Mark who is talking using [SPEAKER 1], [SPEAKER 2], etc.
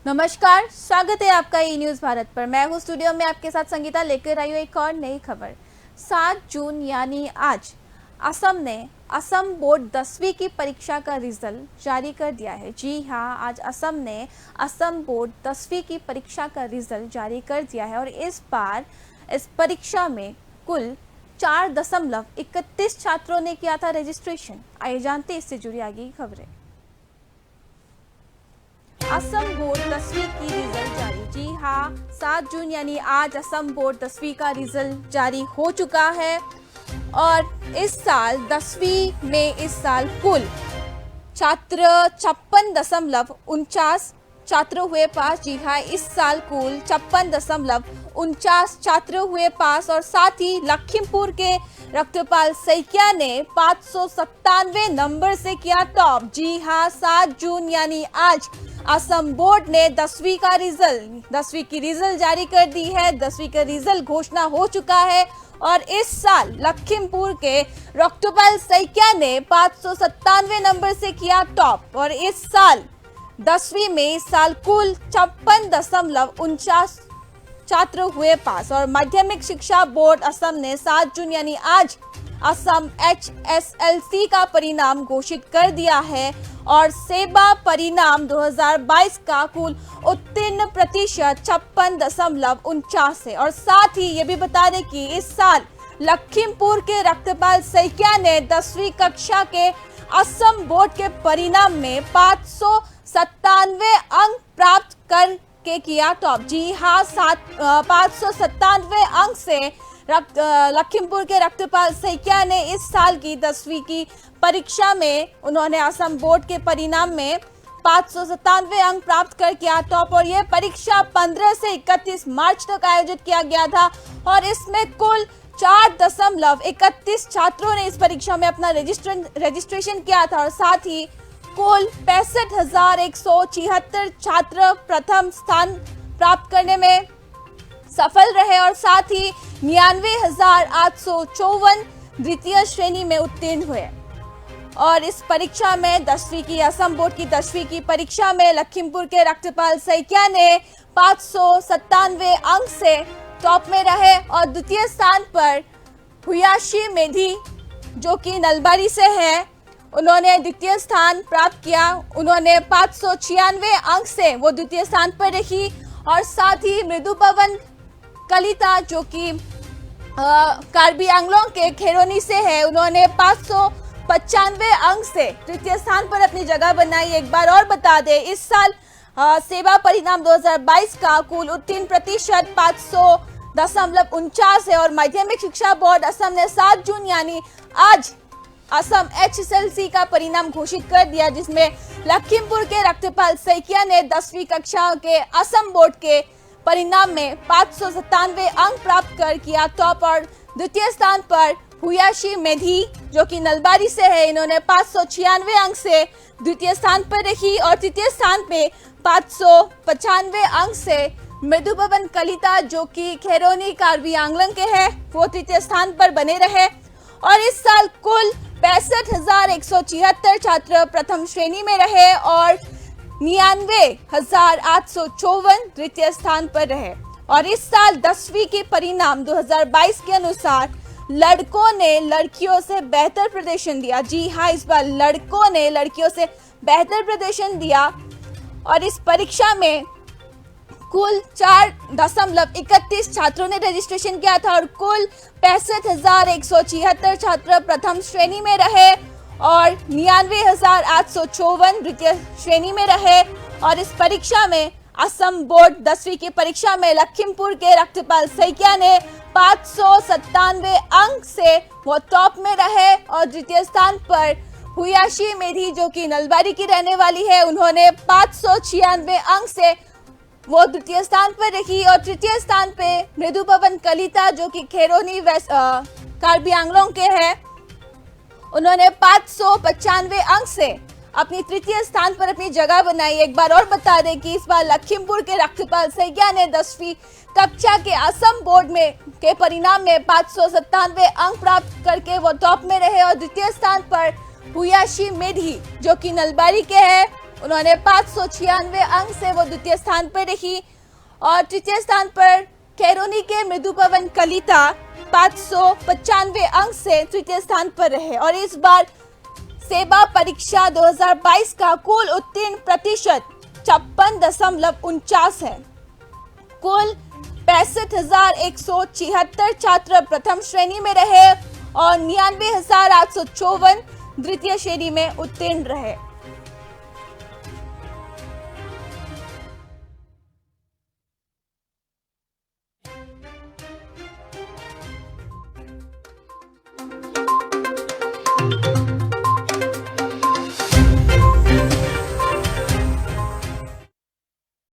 [SPEAKER 1] नमस्कार, स्वागत है आपका ई न्यूज भारत पर। मैं हूं स्टूडियो में आपके साथ संगीता, लेकर आई हूं एक और नई खबर। 7 जून यानी आज असम ने असम बोर्ड 10वीं की परीक्षा का रिजल्ट जारी कर दिया है। जी हां, आज असम ने असम बोर्ड 10वीं की परीक्षा का रिजल्ट जारी कर दिया है और इस बार इस परीक्षा में कुल 4.31 छात्रों ने किया था रजिस्ट्रेशन। आइए जानते हैं इससे जुड़ी आगे की खबरें। असम बोर्ड 10वीं की रिजल्ट जारी। जी हाँ, 7 जून यानी आज असम बोर्ड 10वीं का रिजल्ट जारी हो चुका है और इस साल 10वीं में इस साल कुल छात्र 56.49 छात्र हुए पास। जी हाँ, इस साल कुल 56.49 छात्र हुए पास और साथ ही लखीमपुर के रक्तपाल सैकिया ने 597 नंबर से किया टॉप। जी हाँ, 7 जून यानी आज असम बोर्ड ने 10वीं की रिजल्ट जारी कर दी है। 10वीं का रिजल्ट घोषणा हो चुका है और इस साल लखीमपुर के रक्तपाल सैकिया ने 597 नंबर से किया टॉप और इस साल 10वीं में इस साल कुल 56.49 छात्र हुए पास। और माध्यमिक शिक्षा बोर्ड असम ने 7 जून यानी आज असम HSLC का परिणाम घोषित कर दिया है और सेवा परिणाम 2022 का कुल उत्तीर्ण प्रतिशत 56.49 है। और साथ ही ये भी बता दें कि इस साल लखीमपुर के रक्तपाल सैकिया ने 10वीं कक्षा के असम बोर्ड के परिणाम में 597 अंक प्राप्त करके किया टॉप। जी हाँ, 597 अंक से लखीमपुर के रक्तपाल सैकिया ने इस साल की 10वीं की परीक्षा में उन्होंने असम बोर्ड के परिणाम में 597 अंक प्राप्त कर किया टॉप। और यह परीक्षा 15 से 31 मार्च तक आयोजित किया गया था और इसमें कुल 4.31 छात्रों ने इस परीक्षा में अपना रजिस्ट्रेशन किया था और साथ ही कुल 65,176 छात्र प्रथम स्थान प्राप्त करने में सफल रहे और साथ ही 99,854 द्वितीय श्रेणी में उत्तीर्ण हुए। और इस परीक्षा में 10वीं की असम बोर्ड की 10वीं की परीक्षा में लखीमपुर के रक्तपाल सैकिया ने 597 अंक से टॉप में रहे और द्वितीय स्थान पर हुयाशी मेधी जो कि नलबारी से है, उन्होंने द्वितीय स्थान प्राप्त किया। उन्होंने 596 अंक से वो द्वितीय स्थान पर रही और साथ ही मृदु पवन कलिता जो कि कार्बी आंगलोंग के खैरोनी से है, उन्होंने 595 अंक से तृतीय स्थान पर अपनी जगह बनाई। एक बार और बता दें, इस साल सेवा परिणाम 2022 का कुल उत्तीर्ण प्रतिशत 500.49 है और माध्यमिक शिक्षा बोर्ड असम ने 7 जून यानी आज असम HSLC का परिणाम घोषित कर दिया, जिसमें लखीमपुर के रक्तपाल सैकिया ने 10वीं कक्षा के असम बोर्ड के परिणाम में 597 अंक प्राप्त कर किया टॉप। और द्वितीय स्थान पर हुयाशी मेधी जो कि नलबारी से है, इन्होंने 596 अंक से द्वितीय स्थान पर रही और तृतीय स्थान पे 595 अंक से मृदु पवन कलिता जो कि खैरोनी कार्बी आंगलोंग के हैं, वो तृतीय स्थान पर बने रहे। और इस साल कुल 65,176 छात्र प्रथम श्रेणी में रहे और 99,854 द्वितीय स्थान पर रहे। और इस साल 10वीं के परिणाम 2022 के अनुसार लड़कों ने लड़कियों से बेहतर प्रदर्शन दिया। जी हाँ, इस बार लड़कों ने लड़कियों से बेहतर प्रदर्शन दिया और इस परीक्षा में कुल 4.31 छात्रों ने रजिस्ट्रेशन किया था और कुल 65,176 छात्र प्रथम श्रेणी में रहे और 99,854 द्वितीय श्रेणी में रहे। और इस परीक्षा में असम बोर्ड 10वीं की परीक्षा में लखीमपुर के रक्तपाल सैकिया ने 597 अंक से वो टॉप में रहे और द्वितीय स्थान पर हुयाशी मेधी जो कि नलबारी की रहने वाली है, उन्होंने 596 अंक से वो द्वितीय स्थान पर रही और तृतीय स्थान पे मृदु पवन कलिता जो कि खैरोनी कार्बी आंगलोंग के हैं, उन्होंने 595 अंक से अपनी तृतीय स्थान पर अपनी जगह बनाई। एक बार और बता दें कि इस बार लखीमपुर के रक्तपाल सैकिया ने 10वीं कक्षा के असम बोर्ड में के परिणाम में 597 अंक प्राप्त करके वो टॉप में रहे और द्वितीय स्थान पर हुयाशी मेधी जो कि नलबारी के हैं, उन्होंने 596 अंक से वो द्वितीय स्थान पर रही और तृतीय स्थान पर खैरोनी के मृदु पवन कलिता 595 अंक से तृतीय स्थान पर रहे। और इस बार सेवा परीक्षा 2022 का कुल उत्तीर्ण प्रतिशत 56.49 है। कुल 65,176 छात्र प्रथम श्रेणी में रहे और 99,854 द्वितीय श्रेणी में उत्तीर्ण रहे।